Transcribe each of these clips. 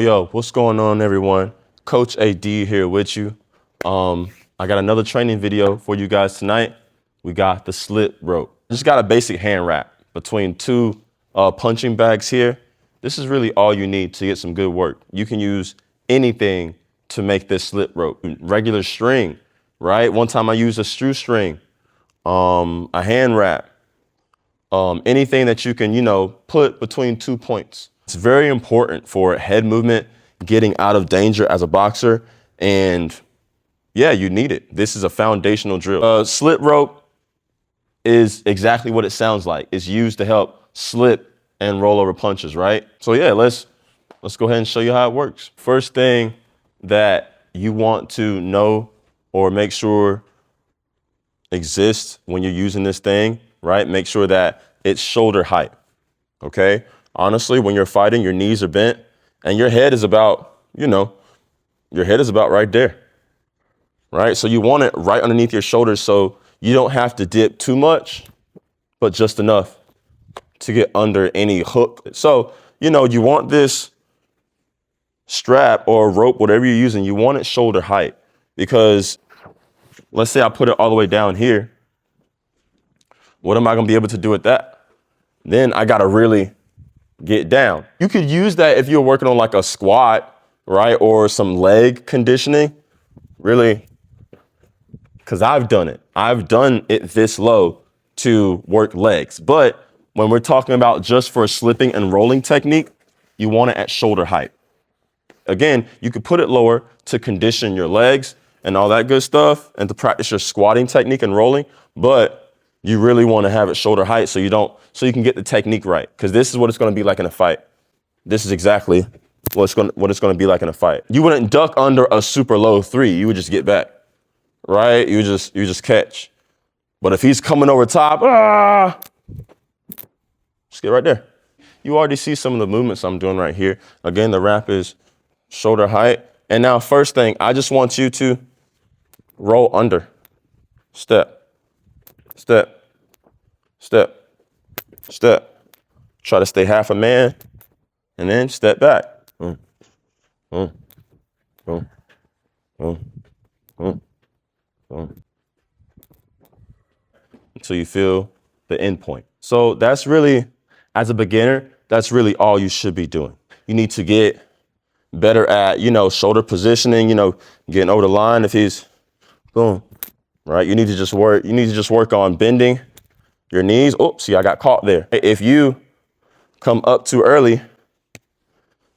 Yo, what's going on, everyone? Coach AD here with you. I got another training video for you guys tonight. We got the slip rope. Just got a basic hand wrap between two punching bags here. This is really all you need to get some good work. You can use anything to make this slip rope. Regular string, right? One time I used a shoestring, a hand wrap, anything that you can, put between 2 points. It's very important for head movement, getting out of danger as a boxer. And yeah, you need it. This is a foundational drill. Slip rope is exactly what it sounds like. It's used to help slip and roll over punches, right? So yeah, let's go ahead and show you how it works. First thing that you want to know or make sure exists when you're using this thing, right? Make sure that it's shoulder height, okay? Honestly, when you're fighting, your knees are bent and your head is about, your head is about right there, right? So you want it right underneath your shoulders so you don't have to dip too much, but just enough to get under any hook. So, you want this strap or rope, whatever you're using, you want it shoulder height, because let's say I put it all the way down here. What am I going to be able to do with that? Then I got to really get down. You could use that if you're working on like a squat, right? Or some leg conditioning, really, because I've done it. I've done it this low to work legs. But when we're talking about just for a slipping and rolling technique, you want it at shoulder height. Again, you could put it lower to condition your legs and all that good stuff and to practice your squatting technique and rolling, but you really want to have it shoulder height so you can get the technique right, because this is what it's going to be like in a fight. This is exactly what it's going to be like in a fight. You wouldn't duck under a super low three. You would just get back, right? You just catch. But if he's coming over top, just get right there. You already see some of the movements I'm doing right here. Again, the wrap is shoulder height. And now first thing, I just want you to roll under. Step, step, step, step. Try to stay half a man and then step back. Boom, boom, boom, boom, boom, boom. Until you feel the end point. So that's really, as a beginner, that's really all you should be doing. You need to get better at, shoulder positioning, getting over the line if he's boom, right? You need to just work on bending your knees. Oh, see, I got caught there. If you come up too early,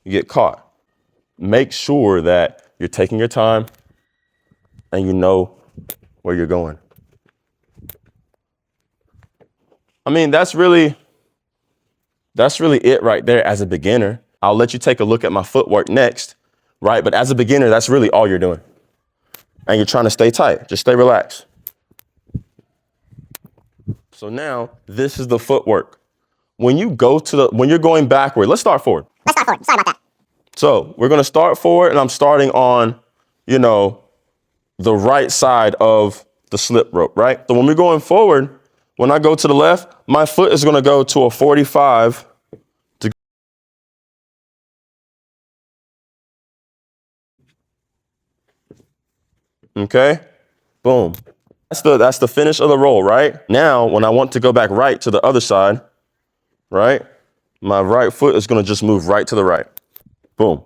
you get caught. Make sure that you're taking your time and you know where you're going. I mean, that's really it right there as a beginner. I'll let you take a look at my footwork next, right? But as a beginner, that's really all you're doing. And you're trying to stay tight. Just stay relaxed. So now this is the footwork. When you're going backward, let's start forward. Sorry about that. So we're going to start forward, and I'm starting on, the right side of the slip rope, right? So when we're going forward, when I go to the left, my foot is going to go to a 45 degree. Okay, boom. That's the finish of the roll, right? Now, when I want to go back right to the other side, right? My right foot is going to just move right to the right. Boom.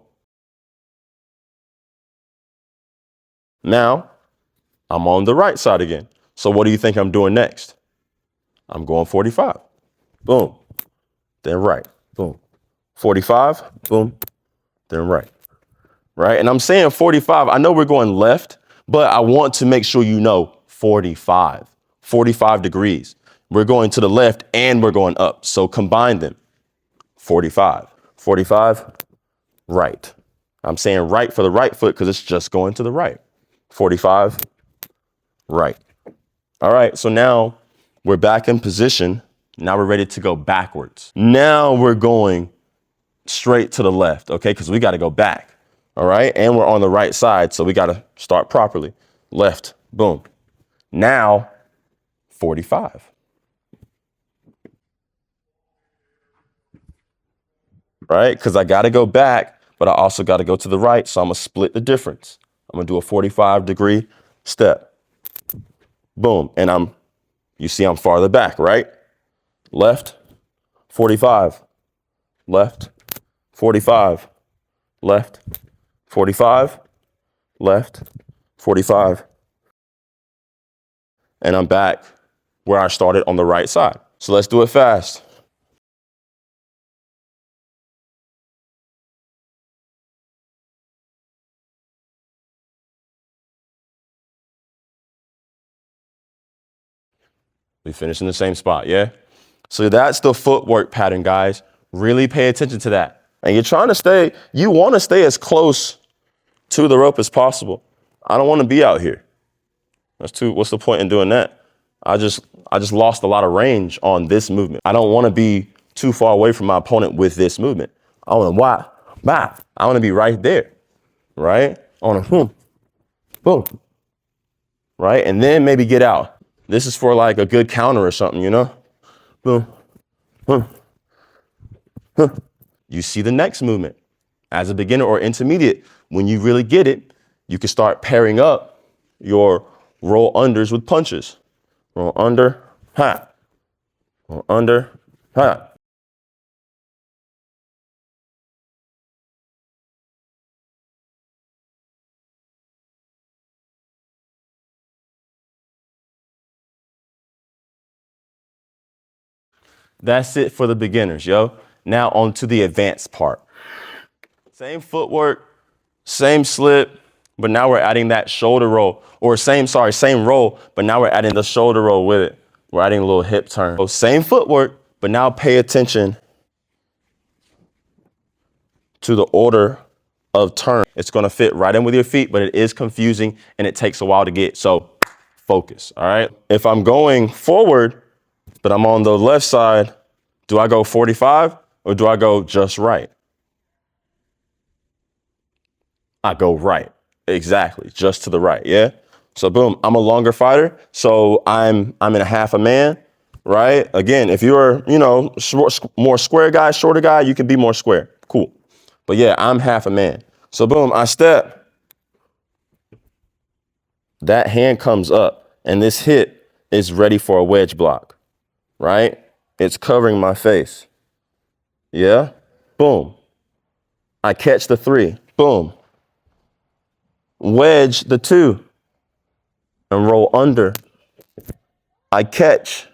Now, I'm on the right side again. So what do you think I'm doing next? I'm going 45. Boom. Then right. Boom. 45. Boom. Then right. Right? And I'm saying 45. I know we're going left, but I want to make sure 45 degrees. We're going to the left and we're going up. So combine them. 45, right. I'm saying right for the right foot because it's just going to the right. 45, right. All right, so now we're back in position. Now we're ready to go backwards. Now we're going straight to the left, okay? Because we got to go back, all right? And we're on the right side, so we got to start properly. Left, boom. Now, 45. Right? Because I got to go back, but I also got to go to the right. So I'm going to split the difference. I'm going to do a 45-degree step. Boom. And you see I'm farther back, right? Left, 45. Left, 45. Left, 45. Left, 45. And I'm back where I started on the right side. So let's do it fast. We finish in the same spot, yeah? So that's the footwork pattern, guys. Really pay attention to that. And you want to stay as close to the rope as possible. I don't want to be out here. What's the point in doing that? I just lost a lot of range on this movement. I don't want to be too far away from my opponent with this movement. I want to be right there, right? I want to boom, right? And then maybe get out. This is for like a good counter or something, you know? Boom, boom, boom. You see the next movement. As a beginner or intermediate, when you really get it, you can start pairing up your roll unders with punches. Roll under, ha. Roll under, ha. That's it for the beginners, yo. Now on to the advanced part. Same footwork, same slip, but now we're adding that shoulder roll. Or same roll, but now we're adding the shoulder roll with it. We're adding a little hip turn. So same footwork, but now pay attention to the order of turn. It's gonna fit right in with your feet, but it is confusing and it takes a while to get. So focus, all right? If I'm going forward, but I'm on the left side, do I go 45 or do I go just right? I go right. Exactly, just to the right, yeah? So boom, I'm a longer fighter, so I'm in a half a man, right? Again, if you're, more square guy, shorter guy, you can be more square, cool. But yeah, I'm half a man. So boom, I step. That hand comes up, and this hip is ready for a wedge block, right? It's covering my face. Yeah? Boom. I catch the 3. Boom. Wedge the 2 and roll under. I catch,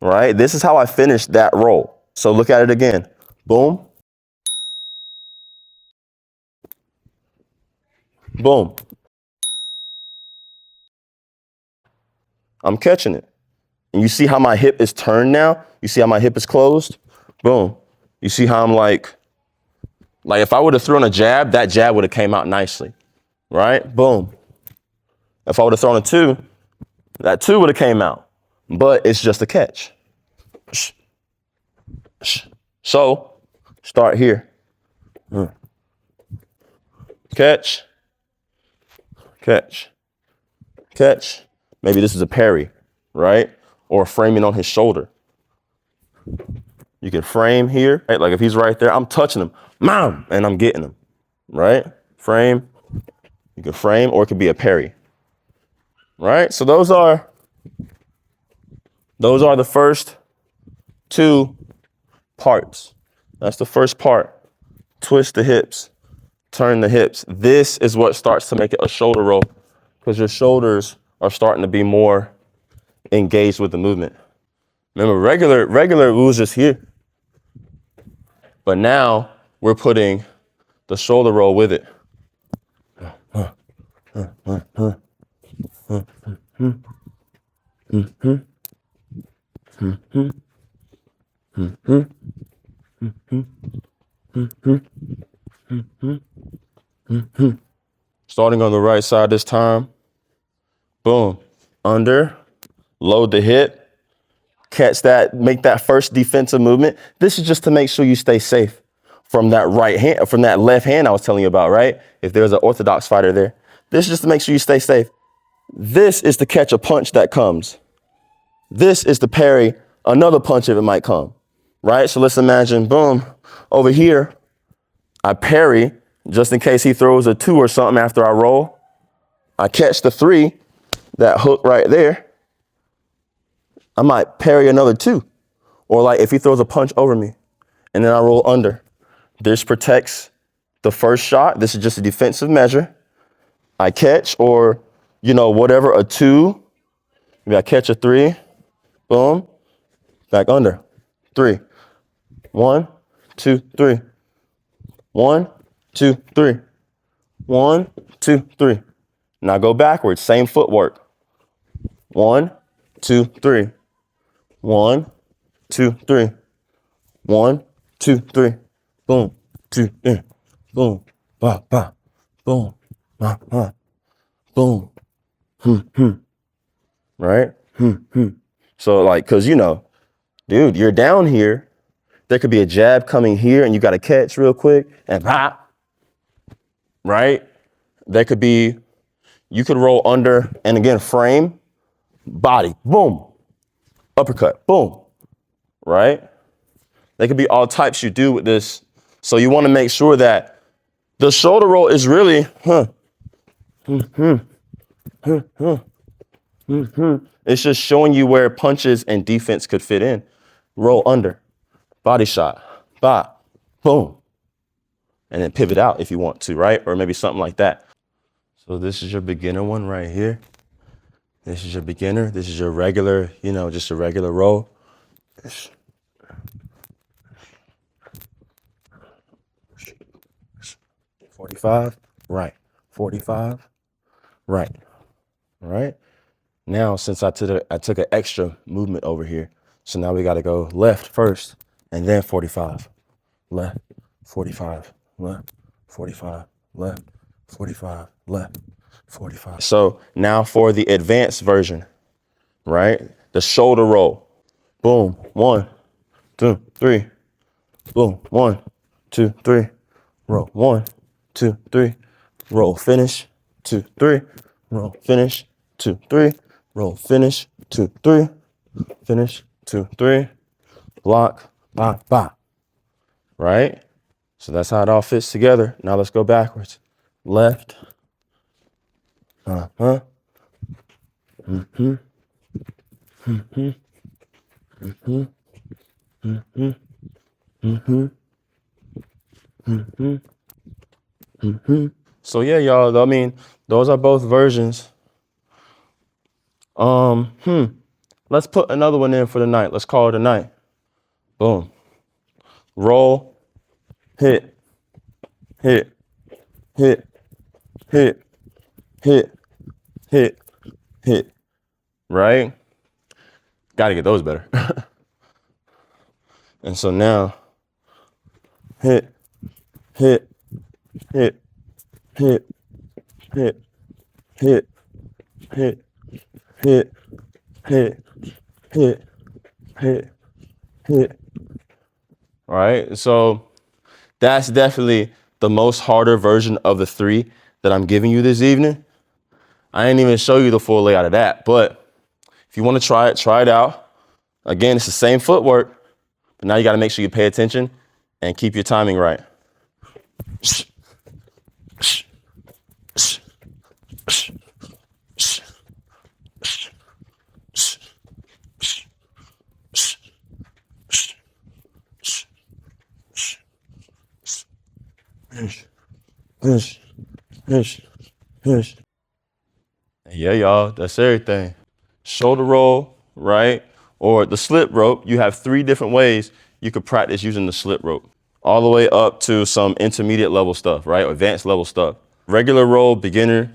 right? This is how I finish that roll. So look at it again. Boom. Boom. I'm catching it. And you see how my hip is turned now? You see how my hip is closed? Boom. You see how I'm like if I would have thrown a jab, that jab would have came out nicely, right? Boom. If I would have thrown a 2, that 2 would have came out, but it's just a catch. So start here. Catch, catch, catch. Maybe this is a parry, right? Or framing on his shoulder. You can frame here, right? Like if he's right there, I'm touching him, mom, and I'm getting him, right? Frame. You can frame, or it could be a parry, right? So those are the first 2 parts. That's the first part. Twist the hips, turn the hips. This is what starts to make it a shoulder roll, because your shoulders are starting to be more engaged with the movement. Remember, regular was just here. But now we're putting the shoulder roll with it. Starting on the right side this time. Boom. Under. Load the hip. Catch that. Make that first defensive movement. This is just to make sure you stay safe from that right hand, from that left hand I was telling you about, right? If there's an orthodox fighter there. This is just to make sure you stay safe. This is to catch a punch that comes. This is to parry another punch if it might come, right? So let's imagine, boom, over here, I parry just in case he throws a 2 or something after I roll. I catch the 3, that hook right there. I might parry another 2. Or like if he throws a punch over me and then I roll under. This protects the first shot. This is just a defensive measure. I catch, or, you know, whatever, a 2. Maybe I catch a 3. Boom. Back under. 3. 1, 2, 3. 1, 2, 3. 1, 2, 3. Now go backwards. Same footwork. 1, 2, 3. 1, 2, 3. 1, 2, 3. Boom. 2, 3. Boom. Ba, ba. Boom. Ba, ba. Boom. Right? So like, cause you know, dude, you're down here. There could be a jab coming here and you got to catch real quick and pop. Right? There could be, you could roll under and again, frame, body, boom, uppercut, boom. Right? There could be all types you do with this. So you want to make sure that the shoulder roll is really, it's just showing you where punches and defense could fit in. Roll under, body shot, bop, boom. And then pivot out if you want to, right? Or maybe something like that. So this is your beginner one right here. This is your beginner. This is your regular, you know, just a regular roll. 45, right. 45, right. All right. Now, since I took an extra movement over here, so now we got to go left first and then 45. Left, 45, left, 45, left, 45, left, 45. So now for the advanced version, right? The shoulder roll. Boom. 1, 2, 3. Boom. 1, 2, 3. Roll. 1, 2, 3. Roll. Finish. 2, 3. Roll. Finish. 2, 3. Roll. Finish. 2, 3. Finish. 2, 3. Block. Bop. Bop. Right? So that's how it all fits together. Now let's go backwards. Left. So yeah, y'all, I mean, those are both versions. Let's put another one in for the night. Let's call it a night. Boom. Roll, hit, hit, hit, hit, hit, hit, hit. Right? Gotta get those better. And so now, hit, hit, hit, hit, hit, hit, hit, hit, hit, hit, hit, hit. All right, so that's definitely the most harder version of the 3 that I'm giving you this evening. I didn't even show you the full layout of that, but if you want to try it out. Again, it's the same footwork, but now you got to make sure you pay attention and keep your timing right. Yeah, y'all, that's everything. Shoulder roll, right? Or the slip rope. You have 3 different ways you could practice using the slip rope. All the way up to some intermediate level stuff, right? Advanced level stuff. Regular roll, beginner.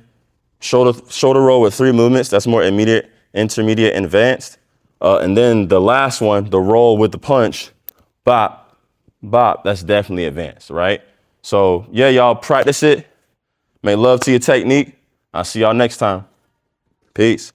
Shoulder roll with 3 movements. That's more immediate, intermediate, and advanced. And then the last one, the roll with the punch, bop, bop. That's definitely advanced, right? So yeah, y'all practice it. Make love to your technique. I'll see y'all next time. Peace.